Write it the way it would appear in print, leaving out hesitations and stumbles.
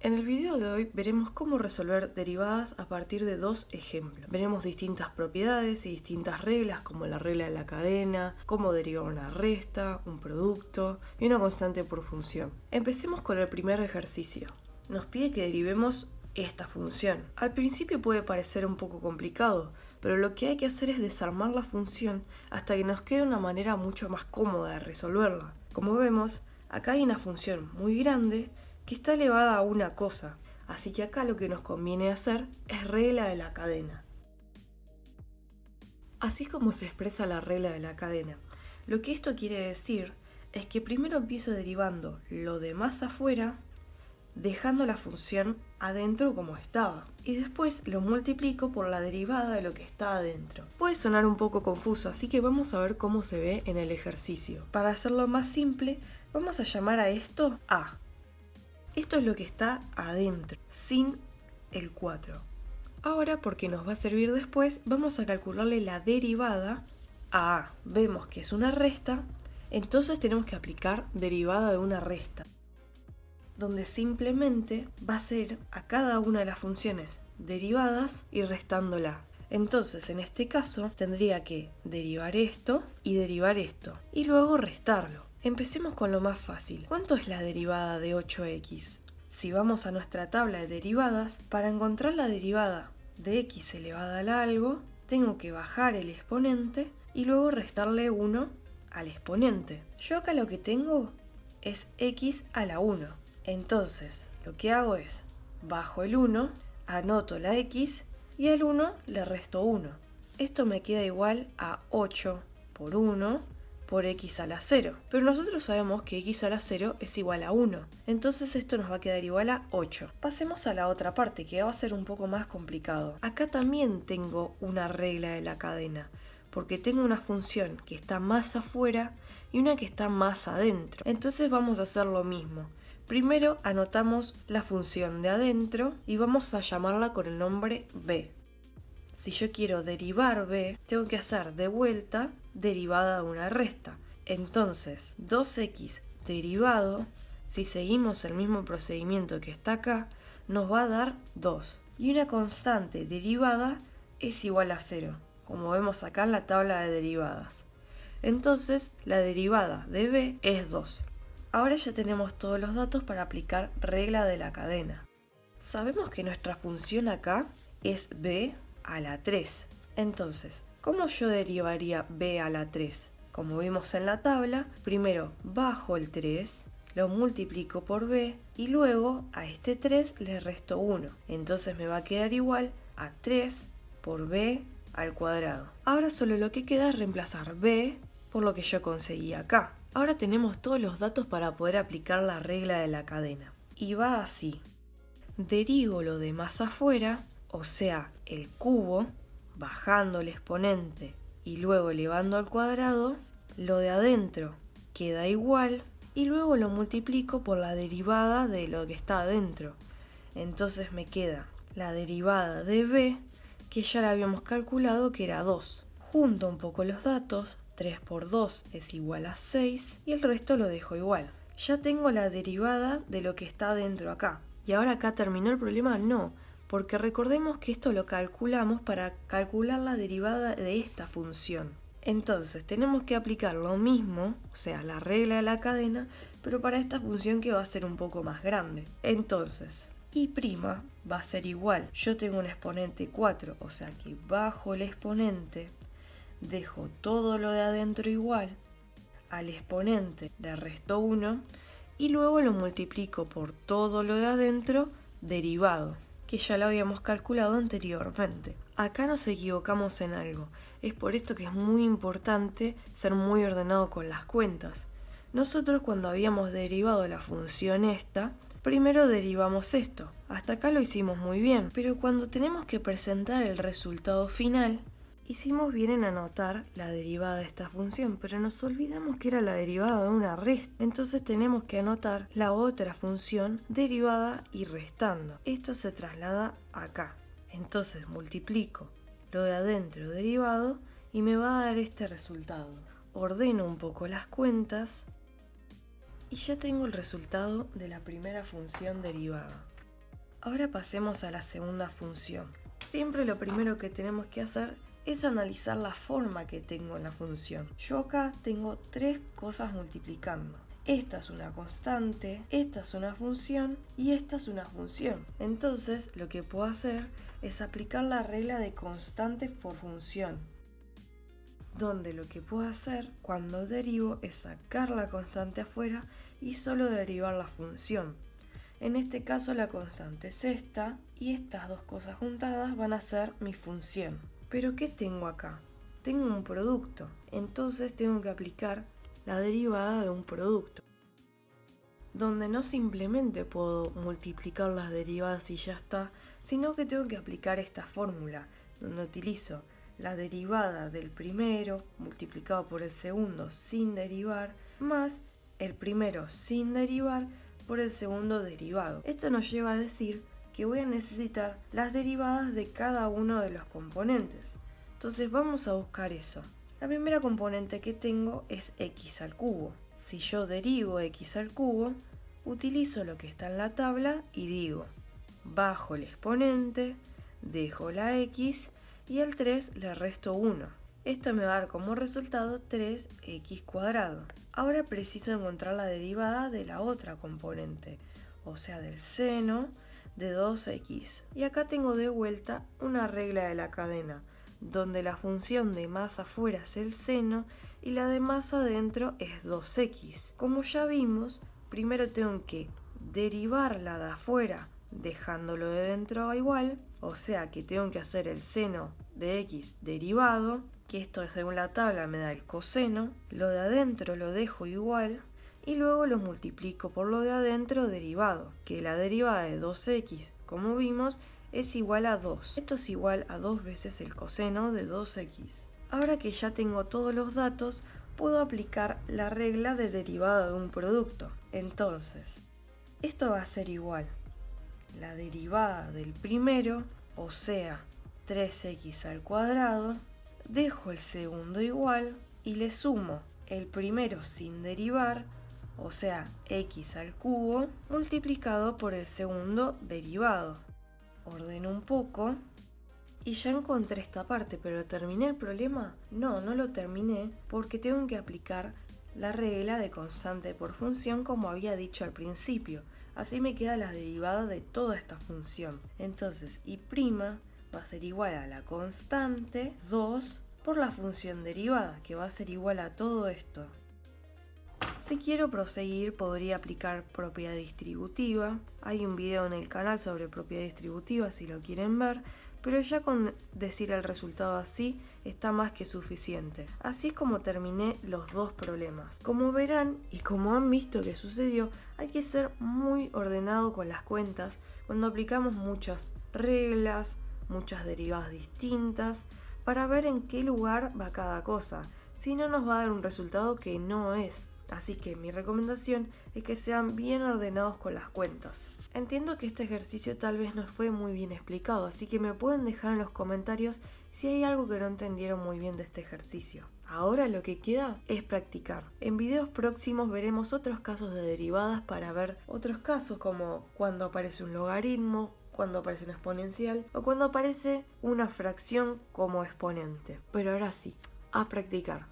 En el video de hoy veremos cómo resolver derivadas a partir de dos ejemplos. Veremos distintas propiedades y distintas reglas como la regla de la cadena, cómo derivar una resta, un producto y una constante por función. Empecemos con el primer ejercicio. Nos pide que derivemos esta función. Al principio puede parecer un poco complicado, pero lo que hay que hacer es desarmar la función hasta que nos quede una manera mucho más cómoda de resolverla. Como vemos, acá hay una función muy grande que está elevada a una cosa, así que acá lo que nos conviene hacer es regla de la cadena. Así es como se expresa la regla de la cadena. Lo que esto quiere decir es que primero empiezo derivando lo de más afuera, dejando la función adentro como estaba, y después lo multiplico por la derivada de lo que está adentro. Puede sonar un poco confuso, así que vamos a ver cómo se ve en el ejercicio. Para hacerlo más simple, vamos a llamar a esto A. Esto es lo que está adentro, sin el 4. Ahora, porque nos va a servir después, vamos a calcularle la derivada a A. Vemos que es una resta, entonces tenemos que aplicar derivada de una resta, donde simplemente va a ser a cada una de las funciones derivadas y restándola. Entonces, en este caso, tendría que derivar esto, y luego restarlo. Empecemos con lo más fácil. ¿Cuánto es la derivada de 8x? Si vamos a nuestra tabla de derivadas, para encontrar la derivada de x elevada al algo, tengo que bajar el exponente y luego restarle 1 al exponente. Yo acá lo que tengo es x a la 1. Entonces, lo que hago es, bajo el 1, anoto la x y al 1 le resto 1. Esto me queda igual a 8 por 1 por x a la 0. Pero nosotros sabemos que x a la 0 es igual a 1. Entonces esto nos va a quedar igual a 8. Pasemos a la otra parte, que va a ser un poco más complicado. Acá también tengo una regla de la cadena, porque tengo una función que está más afuera y una que está más adentro. Entonces vamos a hacer lo mismo. Primero anotamos la función de adentro y vamos a llamarla con el nombre b. Si yo quiero derivar b, tengo que hacer de vuelta derivada de una resta. Entonces, 2x derivado, si seguimos el mismo procedimiento que está acá, nos va a dar 2. Y una constante derivada es igual a 0, como vemos acá en la tabla de derivadas. Entonces, la derivada de b es 2. Ahora ya tenemos todos los datos para aplicar regla de la cadena. Sabemos que nuestra función acá es b a la 3. Entonces, ¿cómo yo derivaría b a la 3? Como vimos en la tabla, primero bajo el 3, lo multiplico por b y luego a este 3 le resto 1. Entonces me va a quedar igual a 3 por b al cuadrado. Ahora solo lo que queda es reemplazar b por lo que yo conseguí acá. Ahora tenemos todos los datos para poder aplicar la regla de la cadena. Y va así. Derivo lo de más afuera, o sea, el cubo, bajando el exponente y luego elevando al cuadrado. Lo de adentro queda igual y luego lo multiplico por la derivada de lo que está adentro. Entonces me queda la derivada de b, que ya la habíamos calculado, que era 2. Junto un poco los datos, 3 por 2 es igual a 6 y el resto lo dejo igual. Ya tengo la derivada de lo que está adentro acá. ¿Y ahora acá terminó el problema? No, porque recordemos que esto lo calculamos para calcular la derivada de esta función. Entonces tenemos que aplicar lo mismo, o sea, la regla de la cadena, pero para esta función que va a ser un poco más grande. Entonces, y' va a ser igual. Yo tengo un exponente 4, o sea que bajo el exponente, dejo todo lo de adentro igual, al exponente le resto 1 y luego lo multiplico por todo lo de adentro derivado, que ya lo habíamos calculado anteriormente. Acá nos equivocamos en algo. Es por esto que es muy importante ser muy ordenado con las cuentas. Nosotros cuando habíamos derivado la función esta, primero derivamos esto. Hasta acá lo hicimos muy bien, pero cuando tenemos que presentar el resultado final, hicimos bien en anotar la derivada de esta función, pero nos olvidamos que era la derivada de una resta. Entonces tenemos que anotar la otra función derivada y restando. Esto se traslada acá. Entonces multiplico lo de adentro derivado y me va a dar este resultado. Ordeno un poco las cuentas y ya tengo el resultado de la primera función derivada. Ahora pasemos a la segunda función. Siempre lo primero que tenemos que hacer es analizar la forma que tengo en la función. Yo acá tengo tres cosas multiplicando. Esta es una constante, esta es una función y esta es una función. Entonces lo que puedo hacer es aplicar la regla de constante por función, donde lo que puedo hacer cuando derivo es sacar la constante afuera y solo derivar la función. En este caso la constante es esta y estas dos cosas juntadas van a ser mi función. Pero ¿qué tengo acá? Tengo un producto, entonces tengo que aplicar la derivada de un producto, donde no simplemente puedo multiplicar las derivadas y ya está, sino que tengo que aplicar esta fórmula, donde utilizo la derivada del primero multiplicado por el segundo sin derivar, más el primero sin derivar por el segundo derivado. Esto nos lleva a decir que voy a necesitar las derivadas de cada uno de los componentes. Entonces vamos a buscar eso. La primera componente que tengo es x al cubo. Si yo derivo x al cubo, utilizo lo que está en la tabla y digo, bajo el exponente, dejo la x y al 3 le resto 1. Esto me va a dar como resultado 3x cuadrado. Ahora preciso encontrar la derivada de la otra componente, o sea del seno de 2x. Y acá tengo de vuelta una regla de la cadena, donde la función de más afuera es el seno y la de más adentro es 2x. Como ya vimos, primero tengo que derivar la de afuera dejándolo de dentro igual, o sea que tengo que hacer el seno de x derivado, que esto según la tabla me da el coseno, lo de adentro lo dejo igual y luego lo multiplico por lo de adentro derivado, que la derivada de 2x, como vimos, es igual a 2. Esto es igual a 2 veces el coseno de 2x. Ahora que ya tengo todos los datos, puedo aplicar la regla de derivada de un producto. Entonces, esto va a ser igual la derivada del primero, o sea, 3x al cuadrado, dejo el segundo igual y le sumo el primero sin derivar, o sea, x al cubo, multiplicado por el segundo derivado. Ordeno un poco y ya encontré esta parte, pero ¿terminé el problema? No, no lo terminé porque tengo que aplicar la regla de constante por función como había dicho al principio. Así me queda la derivada de toda esta función. Entonces, y' va a ser igual a la constante 2 por la función derivada, que va a ser igual a todo esto. Si quiero proseguir, podría aplicar propiedad distributiva. Hay un video en el canal sobre propiedad distributiva si lo quieren ver, pero ya con decir el resultado así está más que suficiente. Así es como terminé los dos problemas. Como verán y como han visto que sucedió, hay que ser muy ordenado con las cuentas cuando aplicamos muchas reglas, muchas derivadas distintas, para ver en qué lugar va cada cosa. Si no, nos va a dar un resultado que no es. Así que mi recomendación es que sean bien ordenados con las cuentas. Entiendo que este ejercicio tal vez no fue muy bien explicado, así que me pueden dejar en los comentarios si hay algo que no entendieron muy bien de este ejercicio. Ahora lo que queda es practicar. En videos próximos veremos otros casos de derivadas para ver otros casos como cuando aparece un logaritmo, cuando aparece una exponencial o cuando aparece una fracción como exponente. Pero ahora sí, a practicar.